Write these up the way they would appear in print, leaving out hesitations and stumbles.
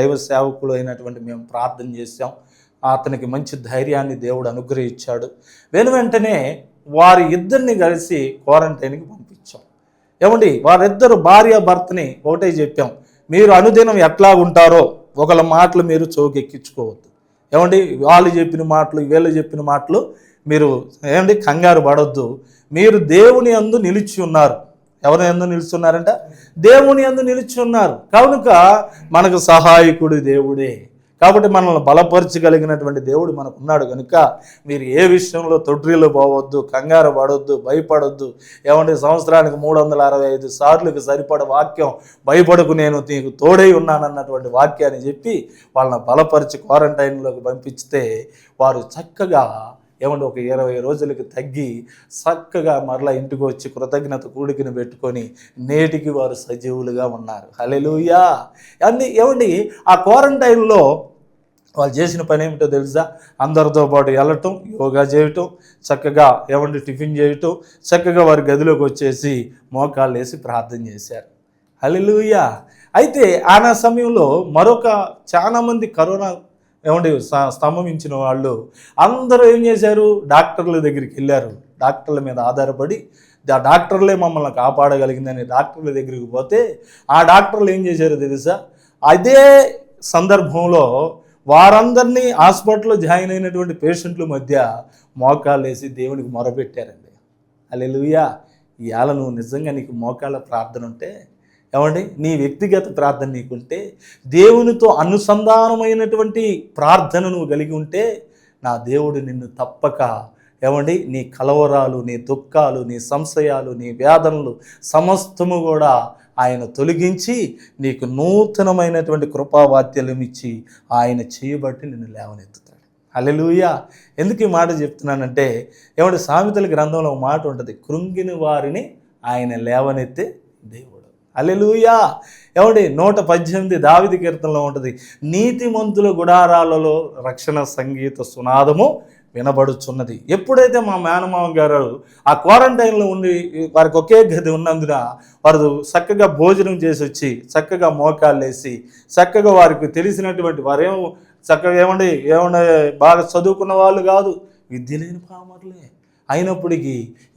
దైవ సేవకులు అయినటువంటి మేము ప్రార్థన చేశాం. అతనికి మంచి ధైర్యాన్ని దేవుడు అనుగ్రహించాడు. వెంటనే వారి ఇద్దరిని కలిసి క్వారంటైన్కి పంపించాం. ఏమండి, వారిద్దరు భార్య భర్తని ఒకటే చెప్పాం, మీరు అనుదినం ఎట్లా ఉంటారో ఒకళ్ళ మాటలు మీరు చౌకెక్కించుకోవద్దు. ఏమండి, వాళ్ళు చెప్పిన మాటలు వీళ్ళు చెప్పిన మాటలు మీరు ఏమండి కంగారు పడొద్దు. మీరు దేవుని యందు నిలిచి ఉన్నారు. ఎవరి యందు నిలుచున్నారంట? దేవుని యందు నిలిచి ఉన్నారు కనుక మనకు సహాయకుడు దేవుడే. కాబట్టి మనల్ని బలపరచగలిగినటువంటి దేవుడు మనకు ఉన్నాడు కనుక మీరు ఏ విషయంలో తొట్టిల్లు పోవద్దు, కంగారు పడొద్దు, భయపడొద్దు. ఏమంటే సంవత్సరానికి 365 సార్లుకి సరిపడ వాక్యం భయపడకు నేను నీకు తోడై ఉన్నానన్నటువంటి వాక్యాన్ని చెప్పి వాళ్ళని బలపరిచి క్వారంటైన్లోకి పంపిస్తే వారు చక్కగా ఏమంటే ఒక 20 రోజులకి తగ్గి చక్కగా మరలా ఇంటికి వచ్చి కృతజ్ఞత కూడికను పెట్టుకొని నేటికి వారు సజీవులుగా ఉన్నారు. హల్లెలూయా. అన్నీ ఏమండి, ఆ క్వారంటైన్లో వాళ్ళు చేసిన పని ఏమిటో తెలుసా? అందరితో పాటు వెళ్ళటం, యోగా చేయటం, చక్కగా ఏమంటే టిఫిన్ చేయటం, చక్కగా వారి గదిలోకి వచ్చేసి మోకాళ్ళు వేసి ప్రార్థన చేశారు. హల్లెలూయా. అయితే ఆ సమయంలో మరొక చాలామంది కరోనా ఏమంటే స్తంభించిన వాళ్ళు అందరూ ఏం చేశారు? డాక్టర్ల దగ్గరికి వెళ్ళారు. డాక్టర్ల మీద ఆధారపడి ఆ డాక్టర్లే మమ్మల్ని కాపాడగలిగిందని డాక్టర్ల దగ్గరికి పోతే ఆ డాక్టర్లు ఏం చేశారో తెలుసా? అదే సందర్భంలో వారందరినీ హాస్పిటల్లో జాయిన్ అయినటువంటి పేషెంట్ల మధ్య మోకాళ్ళు వేసి దేవునికి మొరపెట్టారండి. హల్లెలూయా. ఇవాళ నువ్వు నిజంగా నీకు మోకాళ్ళ ప్రార్థన ఉంటే, ఏమండి నీ వ్యక్తిగత ప్రార్థన నీకుంటే, దేవునితో అనుసంధానమైనటువంటి ప్రార్థన నువ్వు కలిగి ఉంటే, నా దేవుడు నిన్ను తప్పక ఏమండి నీ కలవరాలు, నీ దుఃఖాలు, నీ సంశయాలు, నీ వేదనలు సమస్తము కూడా ఆయన తొలగించి నీకు నూతనమైనటువంటి కృపావాత్యలం ఇచ్చి ఆయన చేయబట్టి నిన్ను లేవనెత్తుతాడు. హల్లెలూయా. ఎందుకు ఈ మాట చెప్తున్నానంటే, ఏమంటే సామెతల గ్రంథంలో ఒక మాట ఉంటుంది, కృంగిని వారిని ఆయన లేవనెత్తే దేవుడు. హల్లెలూయా. ఏమండి 118 దావీదు కీర్తనలో ఉంటుంది, నీతిమంతుల గుడారాలలో రక్షణ సంగీత సునాదము వినబడుచున్నది. ఎప్పుడైతే మా మేనమామ గారు ఆ క్వారంటైన్లో ఉండి వారికి ఒకే గది ఉన్నందున వారు చక్కగా భోజనం చేసి వచ్చి చక్కగా మోకాళ్ళు వేసి చక్కగా వారికి తెలిసినటువంటి వారేమో చక్కగా ఏమండి బాగా చదువుకున్న వాళ్ళు కాదు, విద్య లేని పామరులే అయినప్పటికీ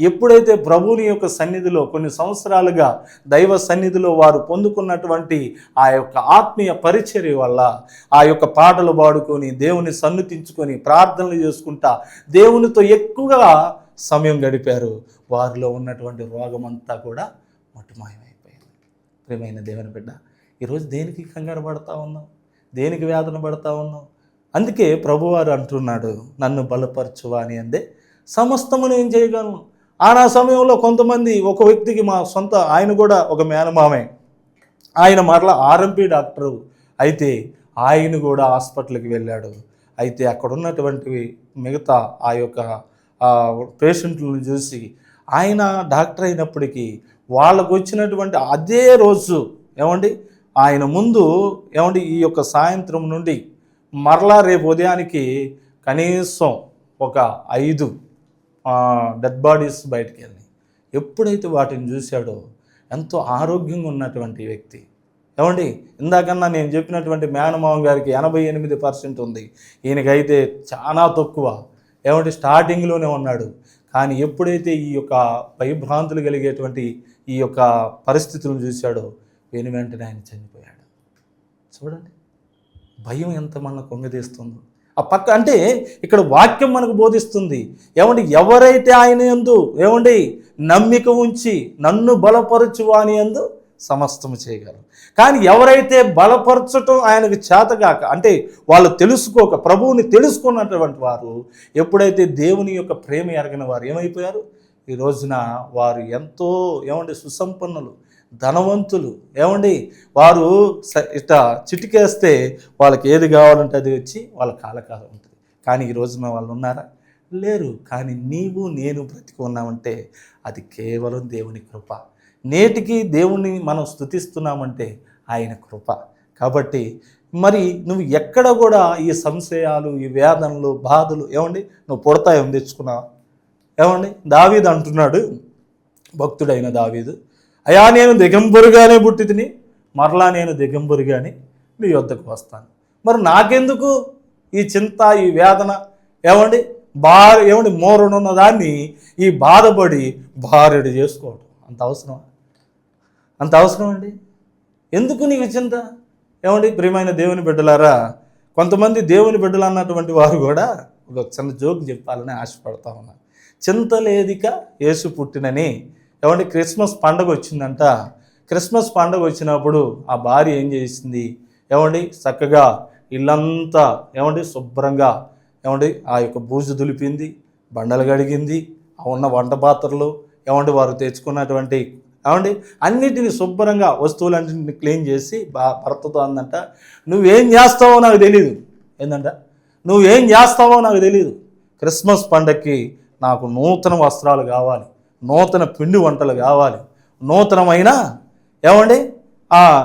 ఎప్పుడైతే ప్రభువుని యొక్క సన్నిధిలో కొన్ని సంవత్సరాలుగా దైవ సన్నిధిలో వారు పొందుకున్నటువంటి ఆ యొక్క ఆత్మీయ పరిచర్య వల్ల ఆ యొక్క పాటలు పాడుకొని దేవుని సన్నుతించుకొని ప్రార్థనలు చేసుకుంటా దేవునితో ఎక్కువగా సమయం గడిపారు. వారిలో ఉన్నటువంటి రోగమంతా కూడా మటుమాయమైపోయింది. ప్రియమైన దేవుని బిడ్డ, ఈరోజు దేనికి కంగారు పడతా ఉన్నాం? దేనికి వేదన పడతా ఉన్నాం? అందుకే ప్రభువారు అంటున్నాడు, నన్ను బలపరచువా అని అందే సమస్తము నేను చేయగలను. ఆ సమయంలో కొంతమంది ఒక వ్యక్తికి మా సొంత ఆయన కూడా ఒక మేనమామే, ఆయన మరలా ఆర్ఎంపీ డాక్టరు, అయితే ఆయన కూడా హాస్పిటల్కి వెళ్ళాడు. అయితే అక్కడ ఉన్నటువంటి మిగతా ఆ యొక్క పేషెంట్లను చూసి ఆయన డాక్టర్ అయినప్పటికీ వాళ్ళకు వచ్చినటువంటి అదే రోజు ఏమండి ఆయన ముందు ఏమండి ఈ యొక్క సాయంత్రం నుండి మరలా రేపు ఉదయానికి కనీసం ఒక 5 డెడ్ బాడీస్ బయటికి వెళ్ళి ఎప్పుడైతే వాటిని చూశాడో ఎంతో ఆరోగ్యంగా ఉన్నటువంటి వ్యక్తి, ఏమండి ఇందాకన్నా నేను చెప్పినటువంటి మేనమామ గారికి 88% ఉంది, ఈయనకైతే చాలా తక్కువ. ఏమంటే స్టార్టింగ్లోనే ఉన్నాడు. కానీ ఎప్పుడైతే ఈ యొక్క భయభ్రాంతులు కలిగేటువంటి ఈ యొక్క పరిస్థితులను చూశాడో వెంటనే ఆయన చనిపోయాడు. చూడండి భయం ఎంత మనకు కొంగదీస్తుందో. ఆ పక్క అంటే ఇక్కడ వాక్యం మనకు బోధిస్తుంది, ఏమండి ఎవరైతే ఆయన యందు ఏమండి నమ్మిక ఉంచి నన్ను బలపరచువాని యందు సమస్తము చేయగలరు. కానీ ఎవరైతే బలపరచటం ఆయనకు చేతగాక అంటే వాళ్ళు తెలుసుకోక ప్రభువుని తెలుసుకున్నటువంటి వారు ఎప్పుడైతే దేవుని యొక్క ప్రేమ ఎరగిన వారు ఏమైపోయారు? ఈ రోజున వారు ఎంతో ఏమండి సుసంపన్నులు, ధనవంతులు, ఏమండి వారు ఇట్లా చిటికేస్తే వాళ్ళకి ఏది కావాలంటే అది వచ్చి వాళ్ళ కాలకాలం ఉంటుంది. కానీ ఈ రోజున వాళ్ళు ఉన్నారా? లేరు. కానీ నీవు నేను బ్రతికి ఉన్నామంటే అది కేవలం దేవుని కృప. నేటికి దేవుణ్ణి మనం స్తుతిస్తున్నామంటే ఆయన కృప. కాబట్టి మరి నువ్వు ఎక్కడ కూడా ఈ సంశయాలు, ఈ వేదనలు, బాధలు ఏమండి నువ్వు పుడతాయం తెచ్చుకున్నావు? ఏమండి దావీదు అంటున్నాడు, భక్తుడైన దావీదు, అయా నేను దిగంబరుగానే పుట్టి తిని మరలా నేను దిగంబరుగానే నీ యొద్దకు వస్తాను. మరి నాకెందుకు ఈ చింత, ఈ వేదన? ఏమండి ఏమండి మోరునున్న దాన్ని ఈ బాధపడి భార్యడు చేసుకోవడం అంత అవసరం? అంత అవసరం అండి? ఎందుకు నీకు చింత? ఏమండి ప్రియమైన దేవుని బిడ్డలారా, కొంతమంది దేవుని బిడ్డలు అన్నటువంటి వారు కూడా ఒక చిన్న జోక్ చెప్పాలని ఆశపడతా ఉన్నారు. చింత లేదిక యేసు పుట్టినని. ఏమండి క్రిస్మస్ పండుగ వచ్చిందంట. క్రిస్మస్ పండుగ వచ్చినప్పుడు ఆ భార్య ఏం చేసింది? ఏమండి చక్కగా ఇల్లంతా ఏమండి శుభ్రంగా ఏమండి ఆ యొక్క బూజు దులిపింది, బండలు కడిగింది, ఆ ఉన్న వంట పాత్రలు ఏమండి వారు తెచ్చుకున్నటువంటి ఏమండి అన్నిటిని శుభ్రంగా వస్తువులన్నింటిని క్లీన్ చేసి భర్తతో అందంట, నువ్వేం చేస్తావో నాకు తెలీదు. ఏందంట? నువ్వేం చేస్తావో నాకు తెలీదు. క్రిస్మస్ పండగకి నాకు నూతన వస్త్రాలు కావాలి, నూతన పిండి వంటలు కావాలి, నూతనమైన ఏమండి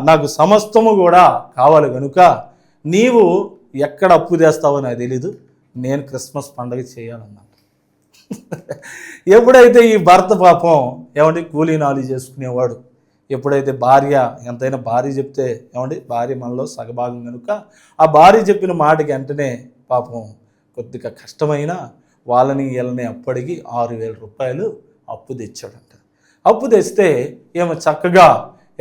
నాకు సమస్తము కూడా కావాలి కనుక నీవు ఎక్కడ అప్పు తెస్తావో నాకు తెలీదు, నేను క్రిస్మస్ పండుగ చేయాలన్నా. ఎప్పుడైతే ఈ భర్త పాపం ఏమండి కూలీనాలు చేసుకునేవాడు, ఎప్పుడైతే భార్య ఎంతైనా భార్య చెప్తే ఏమండి భార్య మనలో సగభాగం కనుక ఆ భార్య చెప్పిన మాటకి వెంటనే పాపం కొద్దిగా కష్టమైన వీళ్ళని అప్పటికి 6,000 రూపాయలు అప్పు తెచ్చాడంట. అప్పు తెస్తే ఏమో చక్కగా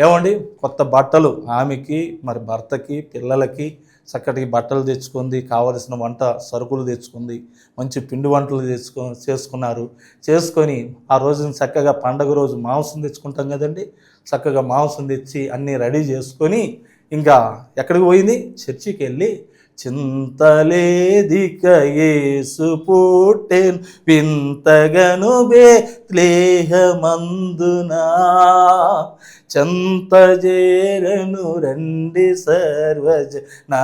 ఏమండి కొత్త బట్టలు ఆమెకి, మరి భర్తకి, పిల్లలకి చక్కటి బట్టలు తెచ్చుకుంది, కావలసిన వంట సరుకులు తెచ్చుకుంది, మంచి పిండి వంటలు చేసుకున్నారు. చేసుకొని ఆ రోజున చక్కగా పండగ రోజు మాంసం తెచ్చుకుంటాం కదండి, చక్కగా మాంసం తెచ్చి అన్నీ రెడీ చేసుకొని ఇంకా ఎక్కడికి పోయింది? చర్చికి వెళ్ళి చింతలేదిక యేసు పుట్టెను వింతగను బేత్లెహేమందునా, చెంత చేరను రండి సర్వజన